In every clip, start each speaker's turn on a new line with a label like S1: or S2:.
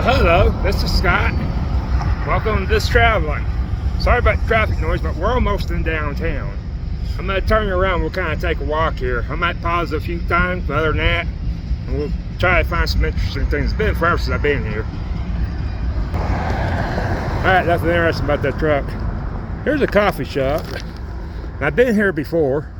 S1: Hello, this is Scott. Welcome to This Traveling. Sorry about the traffic noise, but we're almost in downtown. I'm going to turn you around. We'll kind of take a walk here. I might pause a few times, but other than that, we'll try to find some interesting things. It's been forever since I've been here. Alright, nothing interesting about that truck. Here's a coffee shop. I've been here before.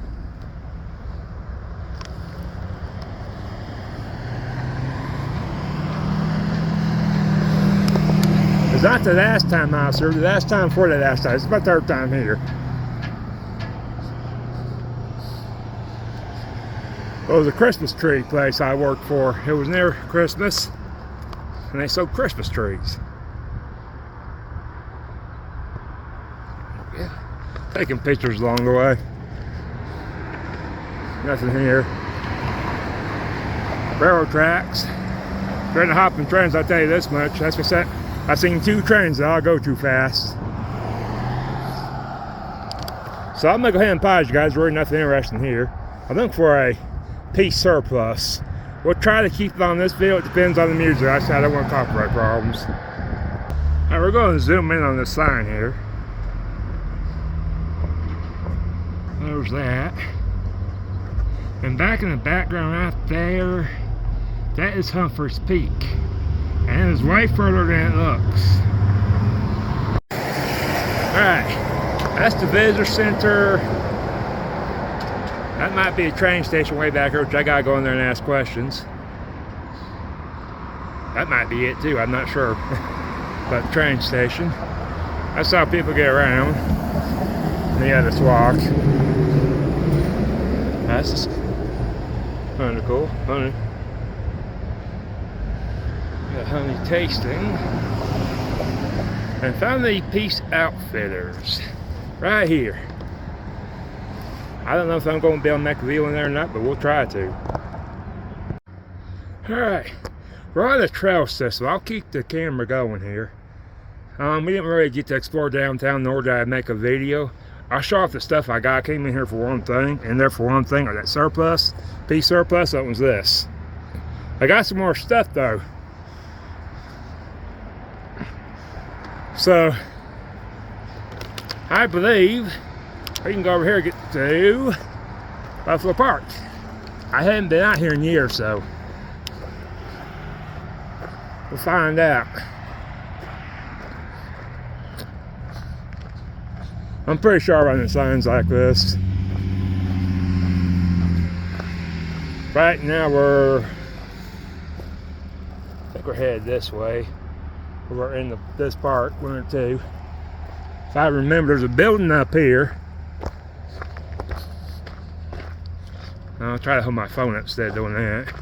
S1: It's not the last time I was here, the last time before the last time. It's my third time here. It was a Christmas tree place I worked for. It was near Christmas, and they sold Christmas trees. Yeah, taking pictures along the way. Nothing here. Railroad tracks. Trying to hop in trains, I'll tell you this much. That's what's that. I've seen two trains that all go too fast. So I'm gonna go ahead and pause, you guys. Really nothing interesting here. I'm looking for a piece surplus. We'll try to keep it on this video. It depends on the music. I said I don't want copyright problems. Alright, we're going to zoom in on this sign here. There's that. And back in the background right there, that is Humphreys Peak. And it's way further than it looks. Alright, that's the visitor center. That might be a train station way back here, which I gotta go in there and ask questions. That might be it too, I'm not sure. But train station. That's how people get around. And yeah, this walk. That's kind of cool. Honey. Got honey tasting. And Family Peace Outfitters. Right here. I don't know if I'm going to be able to make a video in there or not, but we'll try to. Alright. We're on the trail system. I'll keep the camera going here. We didn't really get to explore downtown, nor did I make a video. I'll show off the stuff I got. I came in here for one thing, and there for one thing, or that surplus, piece surplus, that was this. I got some more stuff though. So, I believe we can go over here and get to Buffalo Park. I haven't been out here in years, so we'll find out. I'm pretty sure I run signs like this. Right now I think we're headed this way. We're in this park, 1 or 2. If I remember, there's a building up here. I'll try to hold my phone up instead of doing that.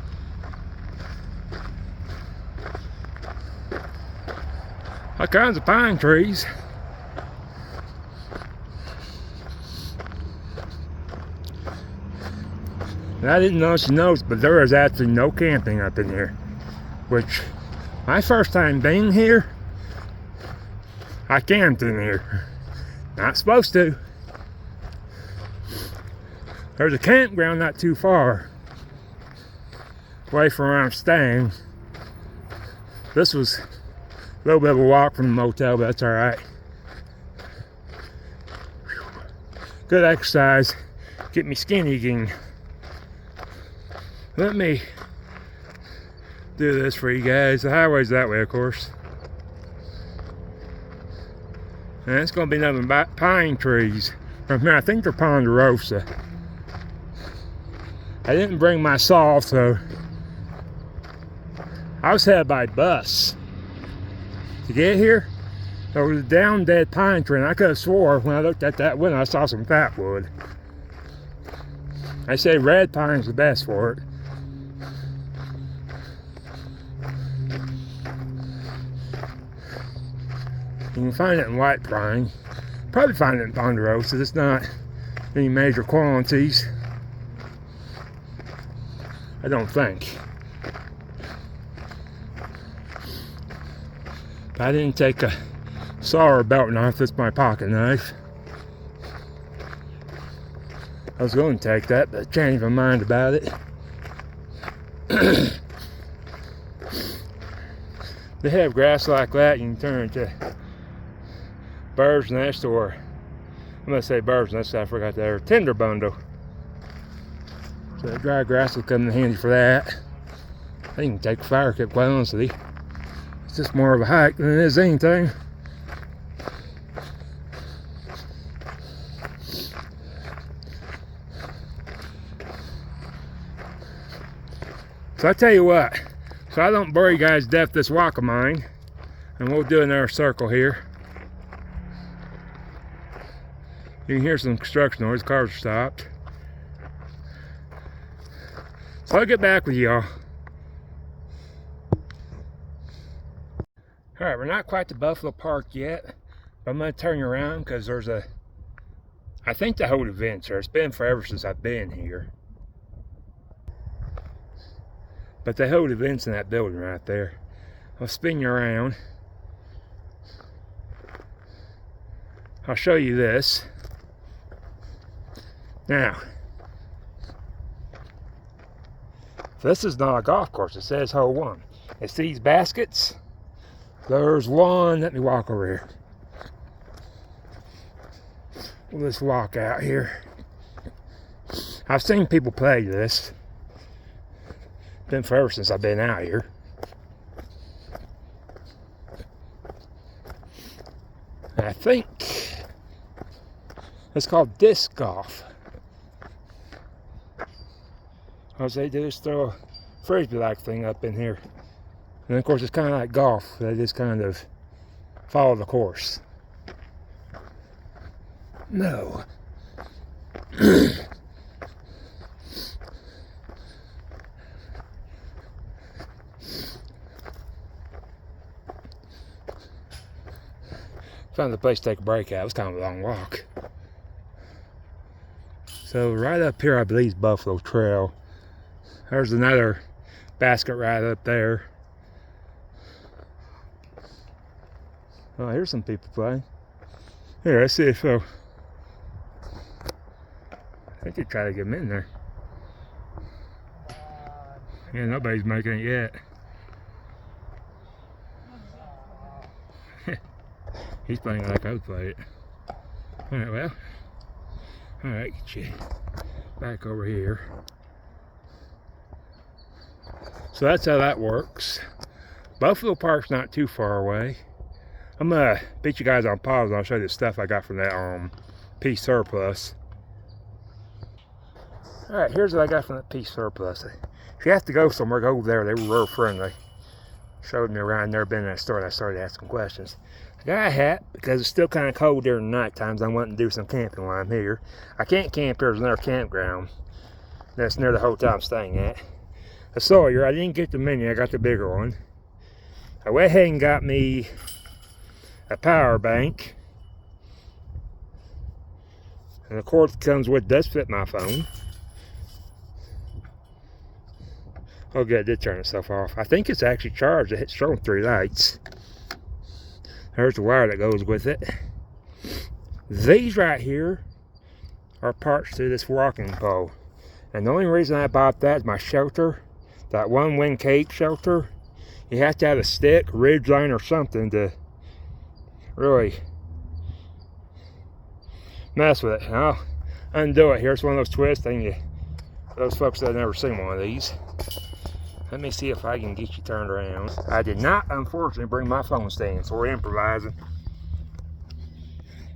S1: All kinds of pine trees. And I didn't know if you noticed, but there is actually no camping up in here. Which, my first time being here, I camped in here. Not supposed to. There's a campground not too far away from where I'm staying. This was a little bit of a walk from the motel, but that's alright. Good exercise. Get me skinny again. Let me do this for you guys. The highway's that way, of course. And it's going to be nothing but pine trees. From here, I think they're ponderosa. I didn't bring my saw, so I was headed by bus. To get here, there was a down dead pine tree, and I could have swore when I looked at that window I saw some fat wood. I say red pine's the best for it. You can find it in white pine. Probably find it in ponderosa. It's not any major quantities. I don't think. I didn't take a saw or belt knife. That's my pocket knife. I was going to take that, but I changed my mind about it. They have grass like that, you can turn it to bird's nest, or I'm gonna say bird's nest, I forgot that, or tinder bundle. So that dry grass will come in handy for that. I think you can take a fire kit, quite honestly. It's just more of a hike than it is anything. So I tell you what, so I don't bore you guys to death this walk of mine, and we'll do another circle here. You can hear some construction noise, cars are stopped. So I'll get back with y'all. Alright, we're not quite to Buffalo Park yet, but I'm going to turn you around because there's a, I think the whole event's there. It's been forever since I've been here. But they hold events in that building right there. I'll spin you around. I'll show you this. Now, this is not a golf course. It says hole 1. It's these baskets. There's one. Let me walk over here. We'll just walk out here. I've seen people play this. Been forever since I've been out here. And I think it's called disc golf. All they do is throw a frisbee-like thing up in here. And of course it's kind of like golf. They just kind of follow the course. No. Found a place to take a break at. It was kind of a long walk. So right up here I believe is Buffalo Trail. There's another basket right up there. Oh, here's some people playing. Here, let's see if I think they try to get them in there. Yeah, nobody's making it yet. He's playing like I would play it. Alright, well. Alright, get you back over here. So that's how that works. Buffalo Park's not too far away. I'm gonna beat you guys on pause and I'll show you the stuff I got from that Peace Surplus. Alright, here's what I got from that Peace Surplus. If you have to go somewhere, go over there. They were real friendly. Showed me around there, been in that store, and I started asking questions. I got a hat because it's still kind of cold during the night times. I want to do some camping while I'm here. I can't camp here. There's another campground that's near the hotel I'm staying at. A Sawyer. I didn't get the mini. I got the bigger one. I went ahead and got me a power bank. And the cord that comes with does fit my phone. Oh good, it did turn itself off. I think it's actually charged. It's showing 3 lights. There's the wire that goes with it. These right here are parts to this walking pole. And the only reason I bought that is my shelter. That one wing cage shelter. You have to have a stick, ridge line, or something to really mess with it. And I'll undo it. Here's one of those twists things. Those folks that have never seen one of these. Let me see if I can get you turned around. I did not, unfortunately, bring my phone stand, so we're improvising.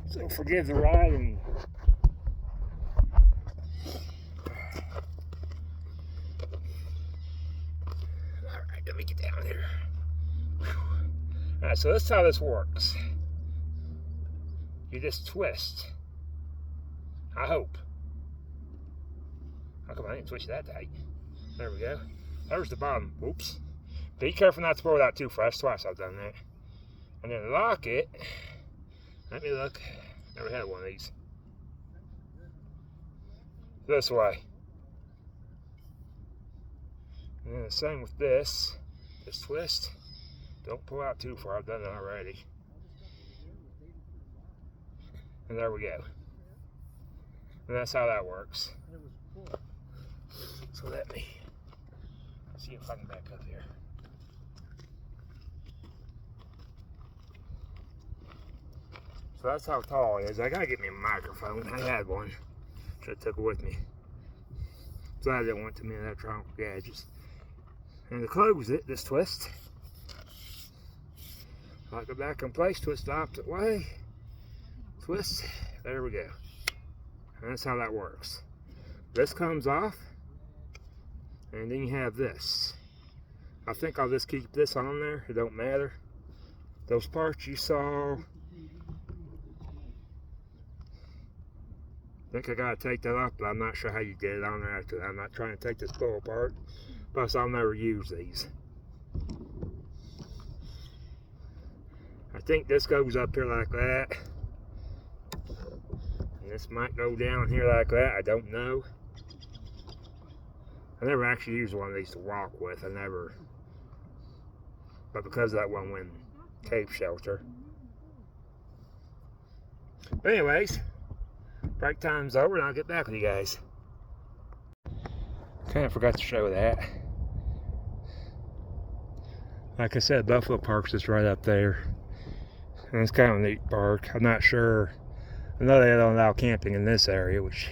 S1: So forgive the ride and alright, let me get down here. Alright, so this is how this works. You just twist. I hope. How come I didn't twist that tight? There we go. There's the bottom. Oops. Be careful not to pull it out too fast. Twice I've done that. And then lock it. Let me look. Never had one of these. This way. And then the same with this. Just twist. Don't pull out too far. I've done it already. And there we go. And that's how that works. So let me see if I can back up here. So that's how tall it is. I gotta get me a microphone. I had one. Should have took it with me. So I didn't want too many electronic gadgets. And to close it, this twist. Lock it back in place, twist the opposite way. Twist. There we go. And that's how that works. This comes off. And then you have this. I think I'll just keep this on there. It don't matter. Those parts you saw. I think I gotta take that off, but I'm not sure how you get it on there after that. I'm not trying to take this pull apart. Plus, I'll never use these. I think this goes up here like that. And this might go down here like that. I don't know. I never actually used one of these to walk with. I never. But because of that one went cave shelter. But anyways, break time's over and I'll get back with you guys. Kind of forgot to show that. Like I said, Buffalo Park's just right up there. And it's kind of a neat park. I'm not sure. I know they don't allow camping in this area, which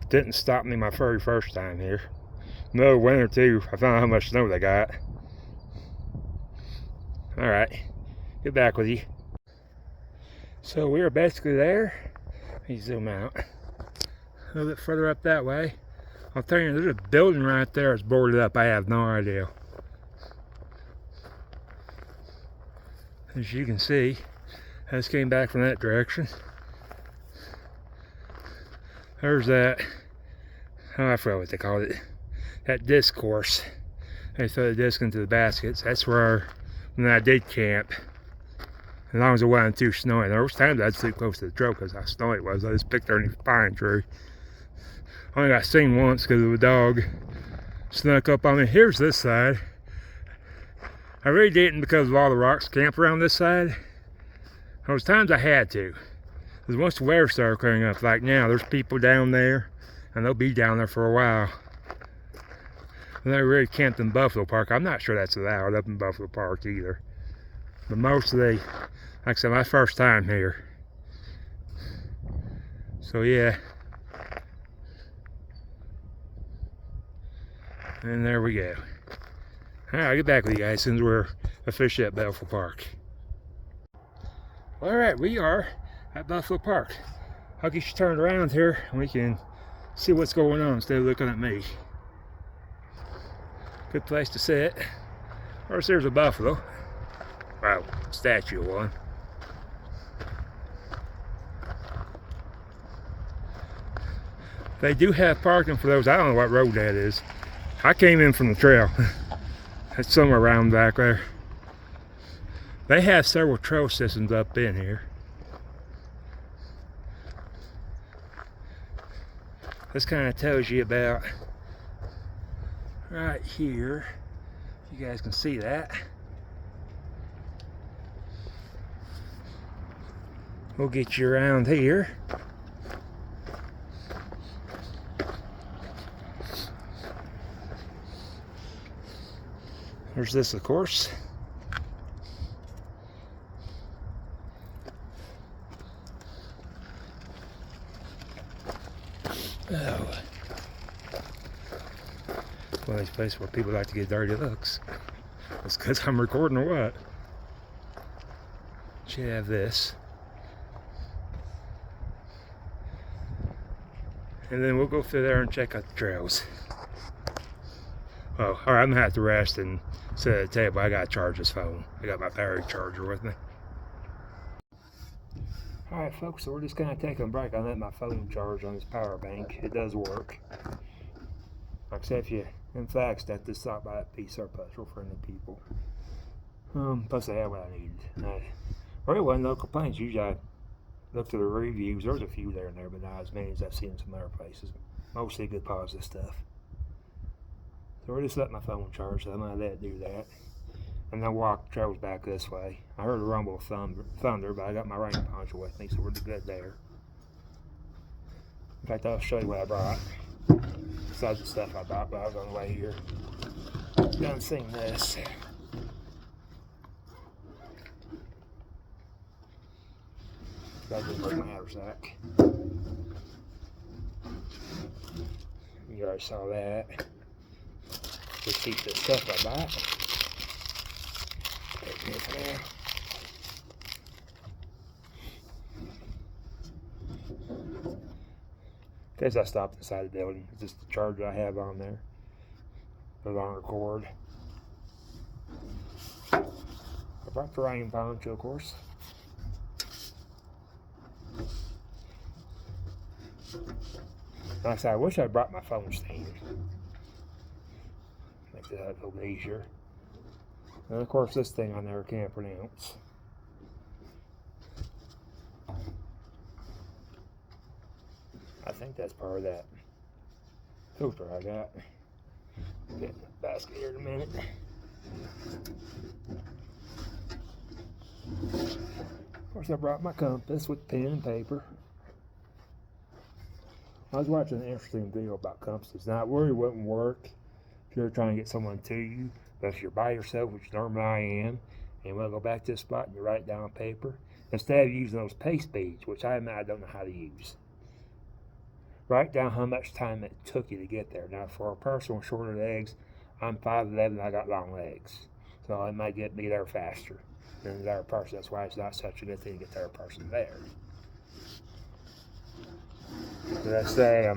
S1: didn't stop me my very first time here. No, winter too. I found out how much snow they got. Alright, get back with you. So we are basically there. Let me zoom out. A little bit further up that way. I'll tell you, there's a building right there that's boarded up. I have no idea. As you can see, I just came back from that direction. There's that, oh, I forgot what they called it. That disc course. They throw the disc into the baskets. That's where, when I did camp, as long as it wasn't too snowy. There was times I'd sleep close to the trail because how snowy it was. I just picked underneath a pine tree. I only got seen once because the dog snuck up on me. Here's this side. I really didn't because of all the rocks camp around this side. There was times I had to. Because once the weather started clearing up, like now, there's people down there, and they'll be down there for a while. And they really camped in Buffalo Park. I'm not sure that's allowed up in Buffalo Park either. But most of the, like I said, my first time here. So yeah. And there we go. Alright, I'll get back with you guys since we're officially at Buffalo Park. Alright, we are at Buffalo Park. I'll get you turned around here and we can see what's going on instead of looking at me. Good place to sit. Of course, there's a buffalo. Wow, statue of one. They do have parking for those. I don't know what road that is. I came in from the trail. It's somewhere around back there. They have several trail systems up in here. This kind of tells you about right here. You guys can see that. We'll get you around here. There's this, of course. Oh. One of these places where people like to get dirty looks. That's because I'm recording or what? Should have this. And then we'll go through there and check out the trails. Oh, alright, I'm gonna have to rest and sit at the table. I gotta charge this phone. I got my battery charger with me. Alright folks, so we're just gonna take a break. I let my phone charge on this power bank. It does work. Like I said, if you in Flagstaff, just stop by that Peace Surplus, real friendly people. Plus they have what I needed. Really wasn't no complaints. Usually I looked at the reviews. There's a few there and there, but not as many as I've seen in some other places. Mostly good positive stuff. So we're just letting my phone charge, so I'm gonna let it do that. And then walk the trails back this way. I heard a rumble of thunder, but I got my rain poncho with me, so we're good there. In fact, I'll show you what I brought. Besides the stuff I bought while I was on the way here. Done seen this. Gotta go break my haversack. You already saw that. Just keep the stuff I bought. Take this now. In case I stopped inside the building, it's just the charger I have on there. Put it on record. I brought the rain poncho, of course. Like I said, I wish I brought my phone stand. Make that a little easier. And of course, this thing I never can pronounce. I think that's part of that filter I got. Get the basket here in a minute. Of course, I brought my compass with pen and paper. I was watching an interesting video about compasses. Now, it really wouldn't work if you're trying to get someone to you, but if you're by yourself, which normally I am, and we'll go back to this spot and you write down on paper, instead of using those pace beads, which I admit I don't know how to use. Write down how much time it took you to get there. Now, for a person with shorter legs, I'm 5'11", I got long legs, so I might get me there faster than the other person. That's why it's not such a good thing to get the other person there. Let's say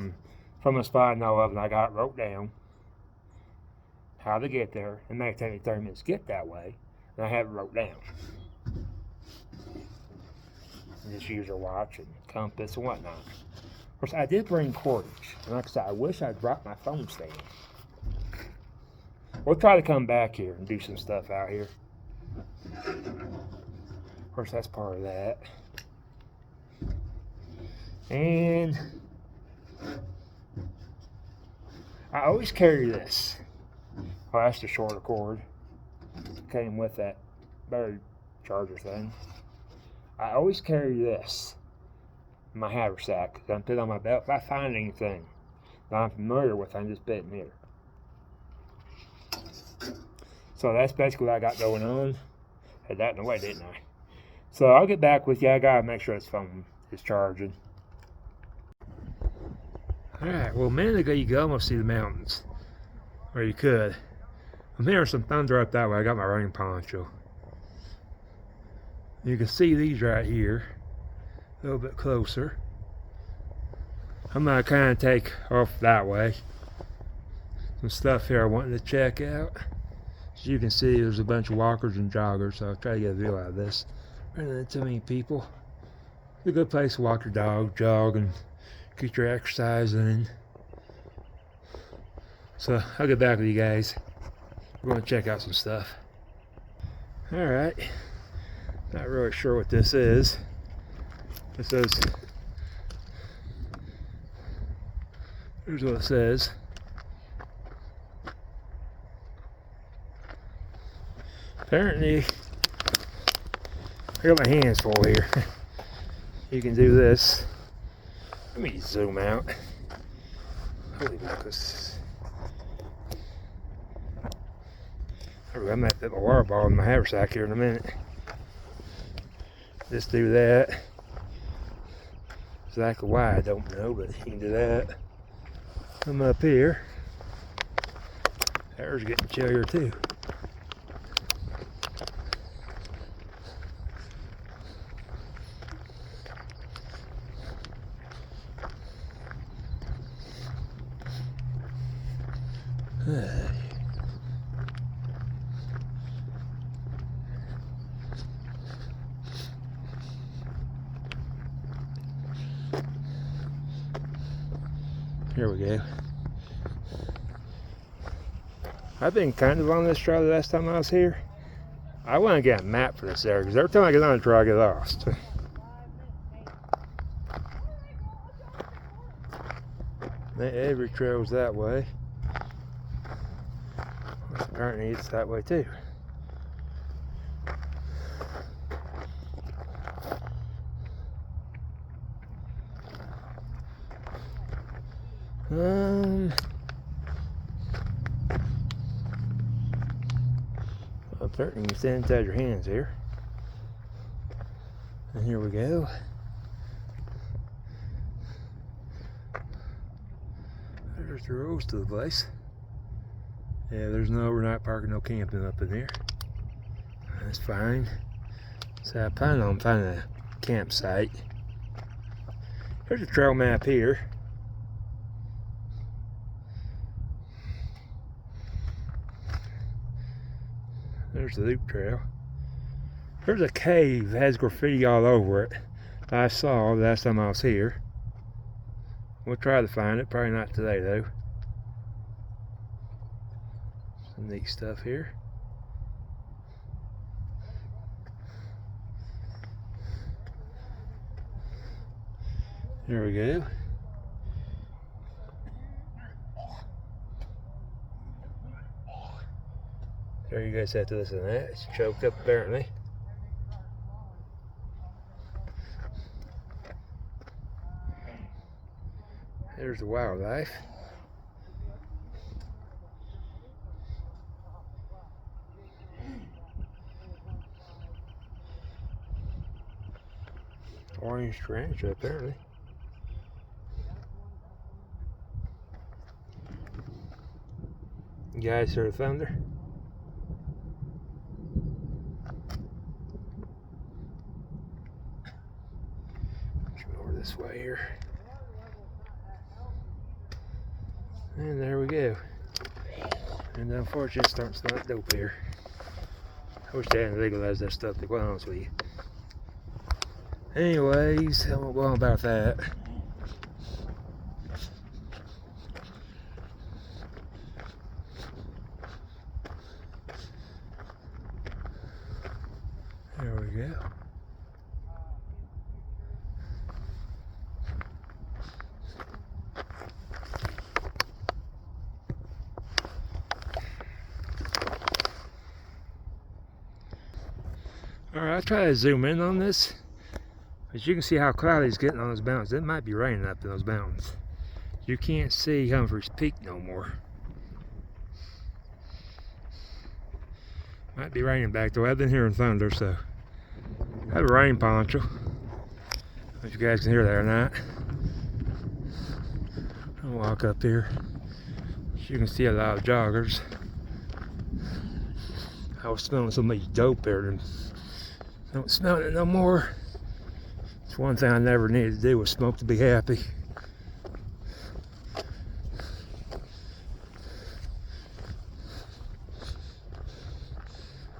S1: from a spot I know of, and I got it wrote down how to get there. It may take me 30 minutes to get that way, and I have it wrote down. And just use your watch and compass and whatnot. Of course, I did bring cordage, and like I said, I wish I'd brought my phone stand. We'll try to come back here and do some stuff out here. Of course, that's part of that. And I always carry this. Oh, that's the shorter cord. Came with that battery charger thing. I always carry this in my haversack. I put it on my belt. If I find anything that I'm familiar with, I can just put it in here. So that's basically what I got going on. Had that in the way, didn't I? So I'll get back with you. I gotta make sure this phone is charging. Alright, well, a minute ago you could almost see the mountains. Or you could. I'm hearing some thunder up that way. I got my rain poncho. You can see these right here. A little bit closer. I'm gonna kind of take off that way. Some stuff here I wanted to check out. As you can see, there's a bunch of walkers and joggers, so I'll try to get a view out of this. Running into too many people. It's a good place to walk your dog, jog, and get your exercise in. So I'll get back with you guys. We're going to check out some stuff. Alright. Not really sure what this is. It says, here's what it says. Apparently, I got my hands full here. You can do this. Let me zoom out. Holy mackerels. I might put my water bottle in my haversack here in a minute. Just do that. Exactly why, I don't know, but you can do that. Come up here. Air's getting chillier too. Here we go. I've been kind of on this trail the last time I was here. I want to get a map for this area because every time I get on the trail I get lost. Every trail's that way. Apparently it's that way too. I'm certain you can sanitize your hands here. And here we go. There's the roads to the place. Yeah, there's no overnight parking, no camping up in there. That's fine. So I plan on finding a campsite. There's a trail map here. There's the loop trail. There's a cave that has graffiti all over it. I saw the last time I was here. We'll try to find it. Probably not today though. Some neat stuff here. There we go. There you guys have to listen to that. It's choked up apparently. There's the wildlife. Orange tarantula apparently. You guys hear the thunder? Over this way here. And there we go. And unfortunately it's starting to smell like dope here. I wish they hadn't legalized that stuff, to be quite honest with you. Anyways, I won't go on about that. There we go. Alright, I'll try to zoom in on this. As you can see how cloudy it's getting on those mountains. It might be raining up in those mountains. You can't see Humphreys Peak no more. Might be raining back though. I've been hearing thunder, so I have a rain poncho. If you guys can hear that or not. I'll walk up here. As you can see a lot of joggers. I was smelling so much dope there, and I don't smell it no more. It's one thing I never needed to do was smoke to be happy.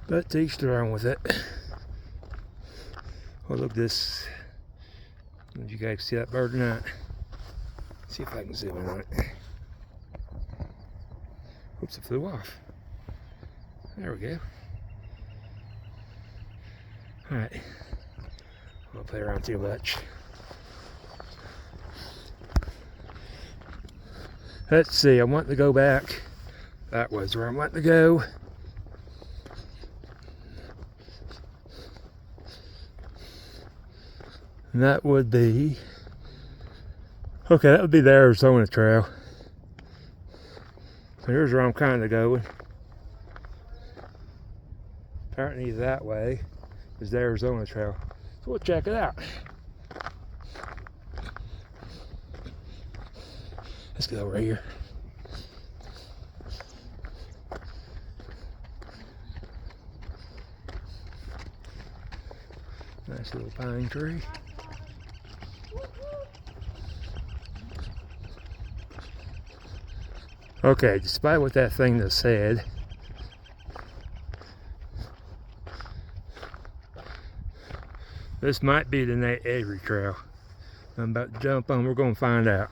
S1: But to each their own with it. Oh, look this. Did you guys see that bird or not? See if I can zoom in on it. Oops, it flew off. There we go. Alright. I won't play around too much. Let's see, I want to go back. That was where I want to go. And that would be, okay, that would be the Arizona Trail. So here's where I'm kind of going. Apparently that way is the Arizona Trail. So we'll check it out. Let's go over here. Nice little pine tree. Okay, despite what that thing just said, this might be the Nate Avery Trail. I'm about to jump on, we're going to find out.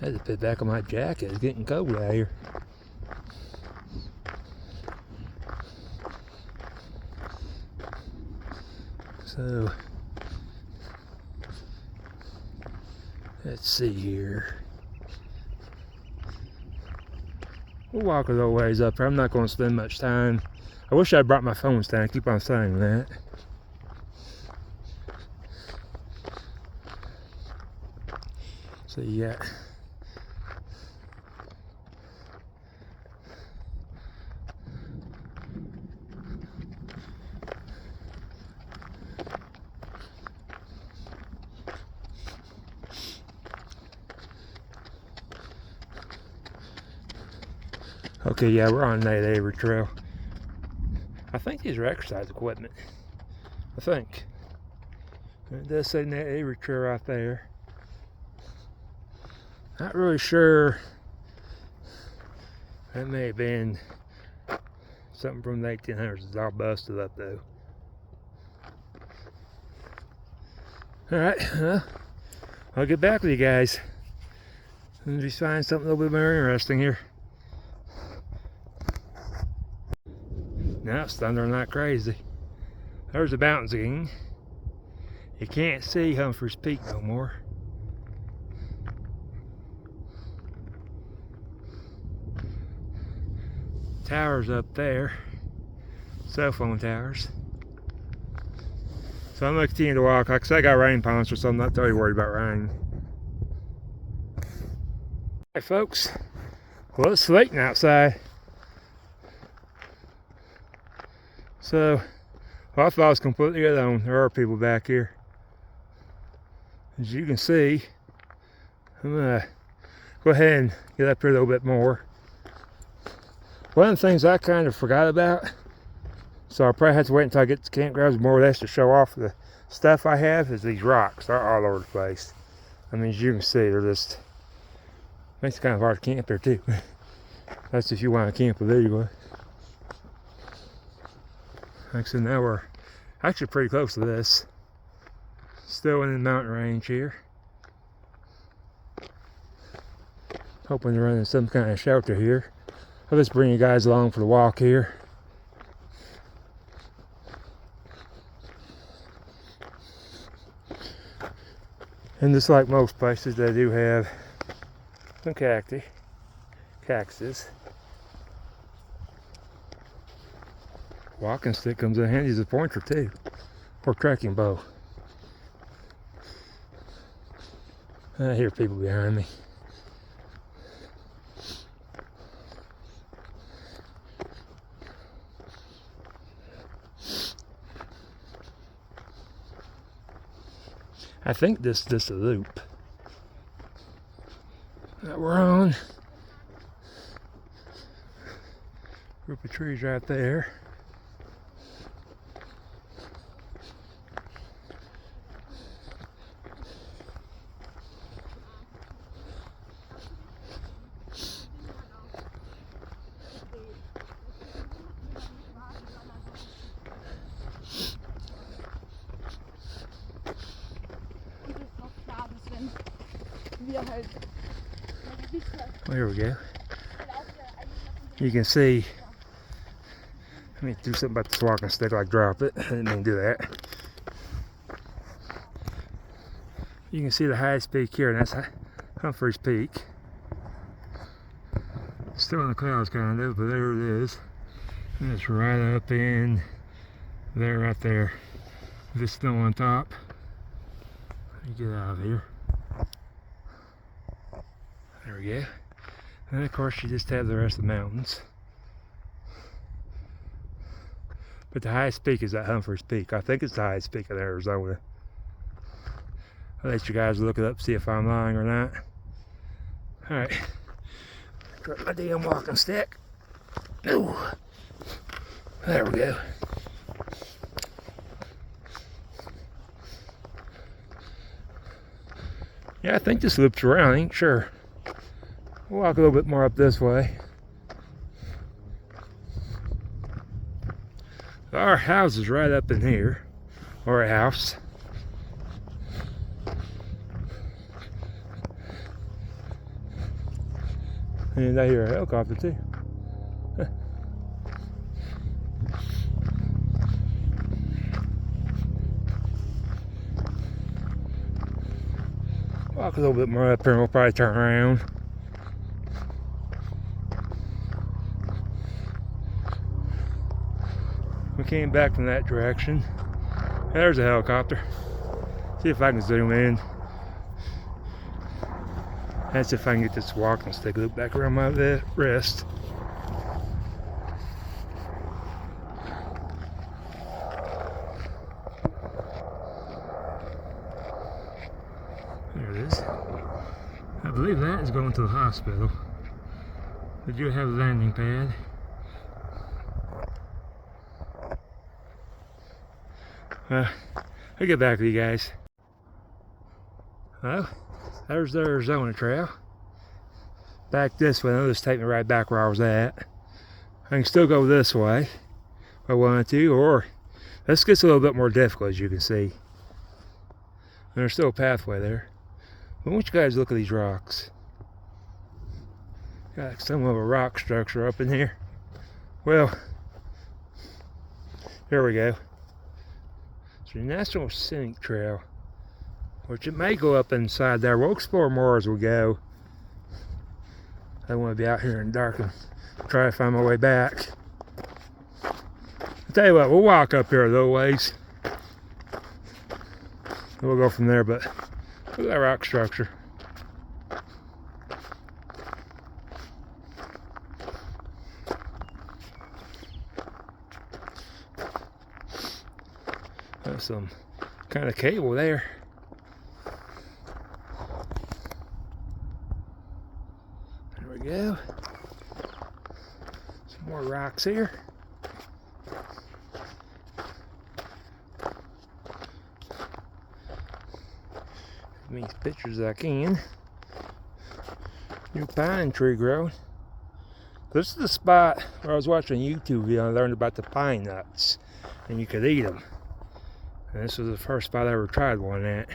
S1: I had to put back on my jacket, it's getting cold out here. So, let's see here. We'll walk a little ways up here. I'm not going to spend much time. I wish I brought my phone stand. I keep on saying that. So you got Okay, yeah, we're on Nate Avery Trail. I think these are exercise equipment. I think. It does say Nate Avery Trail right there. Not really sure. That may have been something from the 1800s. It's all busted up though. Alright, well, I'll get back with you guys. And just find something a little bit more interesting here. Now it's thundering like crazy. There's the mountains again. You can't see Humphreys Peak no more. Towers up there. Cell phone towers. So I'm going to continue to walk. Like I said, I got rain poncho, so I'm not totally worried about rain. Hey folks, well, it's sleeting outside. So, well, I thought I was completely alone. There are people back here. As you can see, I'm going to go ahead and get up here a little bit more. One of the things I kind of forgot about, so I'll probably have to wait until I get to campgrounds more or less to show off the stuff I have, is these rocks. They're all over the place. I mean, as you can see, they're just, makes it kind of hard to camp here too. That's if you want to camp illegally. Like I said, now we're actually pretty close to this. Still in the mountain range here. Hoping to run in some kind of shelter here. I'll just bring you guys along for the walk here. And just like most places, they do have some cactuses. Walking stick comes in handy as a pointer too, or trekking bow. I hear people behind me. I think this is just a loop that we're on. Group of trees right there. There we go. You can see, let me do something about this walking stick, like drop it. I didn't mean to do that. You can see the highest peak here, and that's Humphreys Peak. Still in the clouds kind of, but there it is. And it's right up in there, right there. This snow on top. Let me get out of here. There we go. And of course you just have the rest of the mountains. But the highest peak is at Humphreys Peak. I think it's the highest peak in Arizona. I'll let you guys look it up, see if I'm lying or not. Alright. Drop my damn walking stick. Ooh. There we go. Yeah, I think this loops around, I ain't sure. We'll walk a little bit more up this way. Our house is right up in here, or a house. And I hear a helicopter too. Walk a little bit more up here and we'll probably turn around. We came back from that direction. There's a helicopter. See if I can zoom in. That's if I can get this walking stick loop back around my wrist. There it is. I believe that is going to the hospital. They do have a landing pad. I'll get back with you guys. Well, there's the Arizona Trail. Back this way, it'll just take me right back where I was at. I can still go this way if I wanted to, or this gets a little bit more difficult, as you can see. And there's still a pathway there. But I want you guys to look at these rocks. Got some of a rock structure up in here. Well, here we go. It's the National Scenic Trail, which it may go up inside there. We'll explore more as we go. I don't want to be out here in the dark and try to find my way back. I'll tell you what, we'll walk up here a little ways. We'll go from there, but look at that rock structure. There's some kind of cable there. There we go. Some more rocks here. As many pictures as I can. New pine tree growing. This is the spot where I was watching a YouTube video and I learned about the pine nuts. And you could eat them. And this was the first spot I ever tried one at.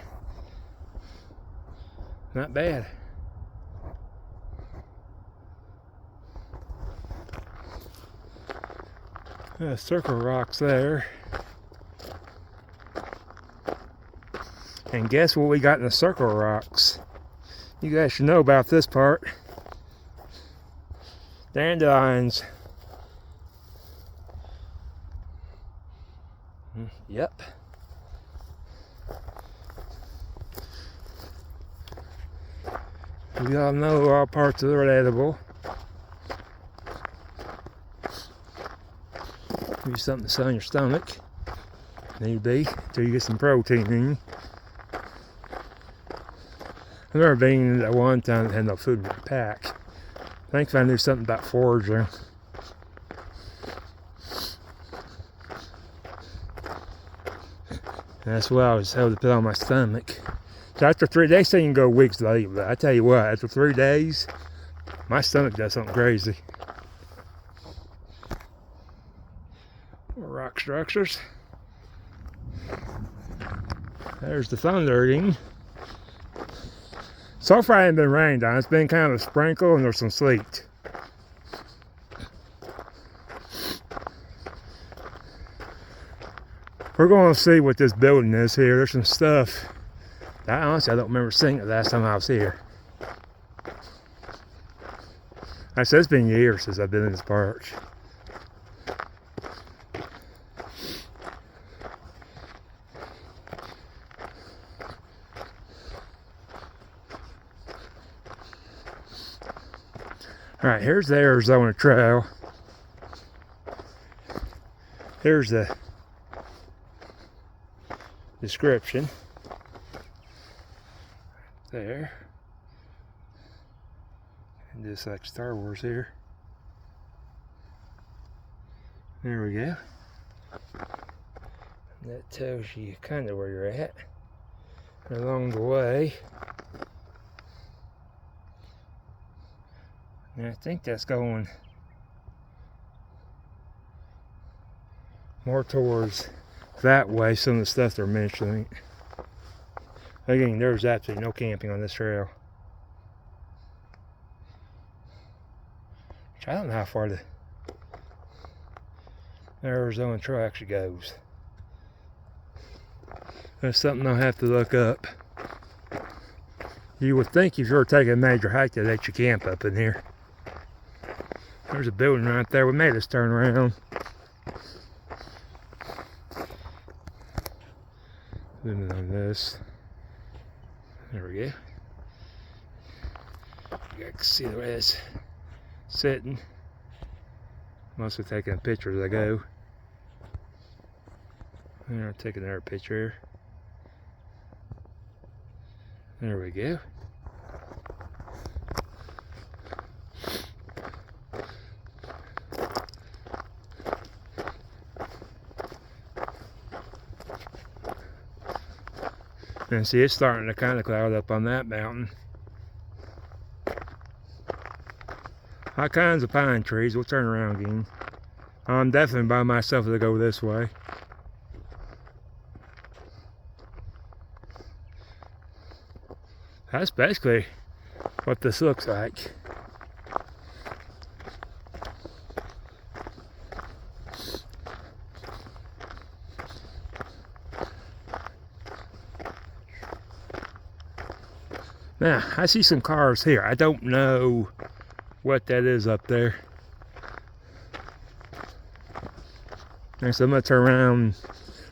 S1: Not bad. Circle rocks there. And guess what we got in the circle rocks? You guys should know about this part. Dandelions. Yep. We all know all parts of it are edible. Give you something to sit on your stomach. Need be, until you get some protein in you. I've never been at one time that had no food in my pack. I think I knew something about foraging. And that's what I was able to put on my stomach. So after 3 days, so you can go weeks without eating. But I tell you what, after 3 days, my stomach does something crazy. More rock structures. There's the thundering. So far, it hasn't been rained on. It's been kind of a sprinkle and there's some sleet. We're going to see what this building is here. There's some stuff. Honestly, I don't remember seeing it last time I was here. I said it's been years since I've been in this park. Alright, here's the Arizona Trail. Here's the description. There. And just like Star Wars here. There we go. And that tells you kind of where you're at. And along the way. And I think that's going more towards that way, some of the stuff they're mentioning. Again, there's absolutely no camping on this trail. Which I don't know how far the Arizona Trail actually goes. That's something I'll have to look up. You would think if you were taking a major hike that let you camp up in here. There's a building right there. We made us turn around. Zooming on this. There we go. You guys can see the way it's sitting. Mostly taking a picture as I go. And I'm taking another picture. There we go. And see, it's starting to kind of cloud up on that mountain. All kinds of pine trees. We'll turn around again. I'm definitely by myself to go this way. That's basically what this looks like. Now, I see some cars here. I don't know what that is up there. And so I'm going to turn around,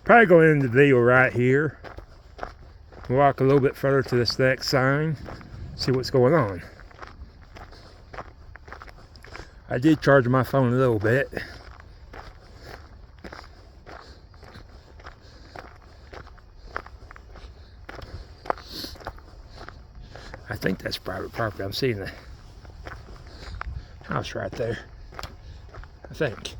S1: probably go into the video right here. Walk a little bit further to this next sign, see what's going on. I did charge my phone a little bit. I think that's private property. I'm seeing the house right there, I think.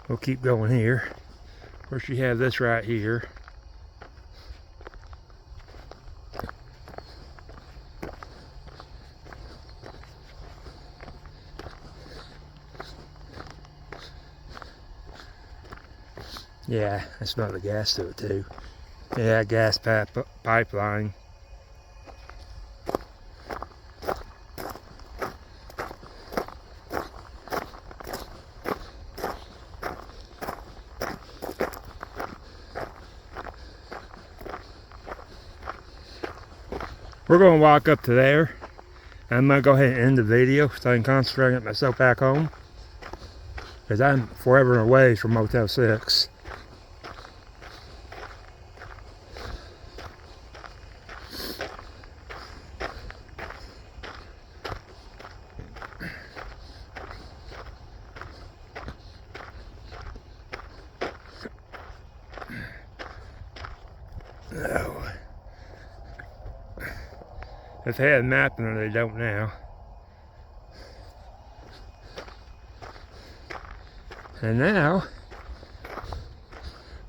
S1: We'll keep going here. First you have this right here. Yeah, I smell the gas to it too. Yeah, gas pipeline. We're going to walk up to there. I'm going to go ahead and end the video so I can concentrate on getting myself back home. Because I'm forever away from Motel 6. Oh. If they had a map in there, they don't now. And now,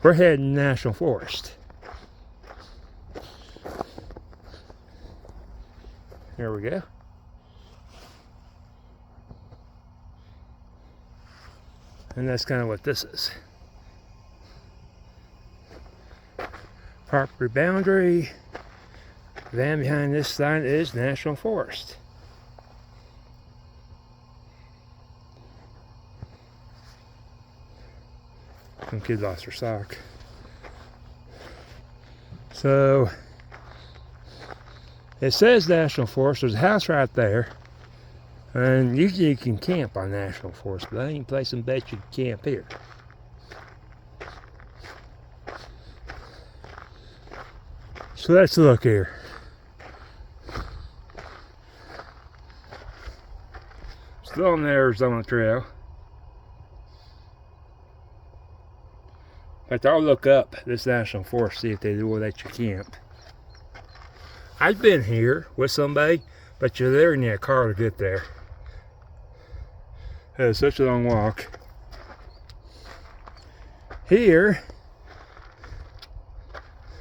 S1: we're heading National Forest. There we go. And that's kind of what this is. Property boundary. Then behind this sign is National Forest. Some kid lost her sock. So it says National Forest. There's a house right there. And usually you can camp on National Forest, but I ain't placing bets you can camp here. So let's look here. Still on the Arizona Trail. But I'll look up this National Forest, see if they will let you camp. I've been here with somebody, but you're there and you need a car to get there. It's such a long walk. Here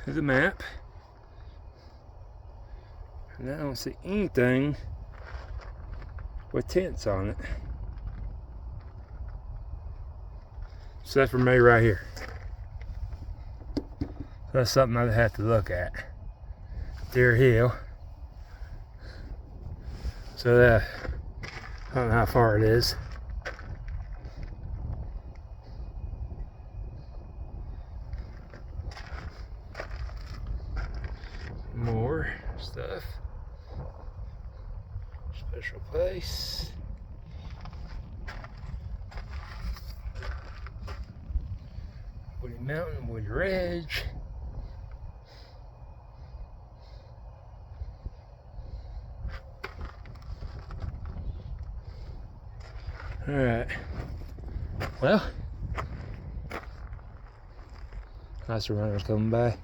S1: is a map. And I don't see anything with tents on it. Except for me right here. That's something I'd have to look at. Deer Hill. So I don't know how far it is. More stuff. Special place. Woody Mountain, Woody Ridge. Alright. Well, lots of runners coming by.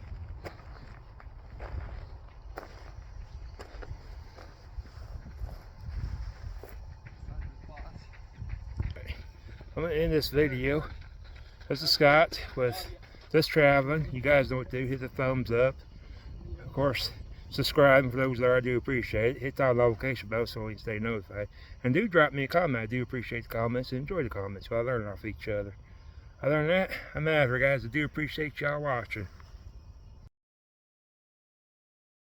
S1: I'm going to end this video. This is Scott with just traveling. You guys know what to do. Hit the thumbs up. Of course, subscribing for those there, I do appreciate it. Hit that notification bell so you can stay notified. And do drop me a comment. I do appreciate the comments and enjoy the comments while learning off each other. Other than that, I'm out of here, guys. I do appreciate y'all watching.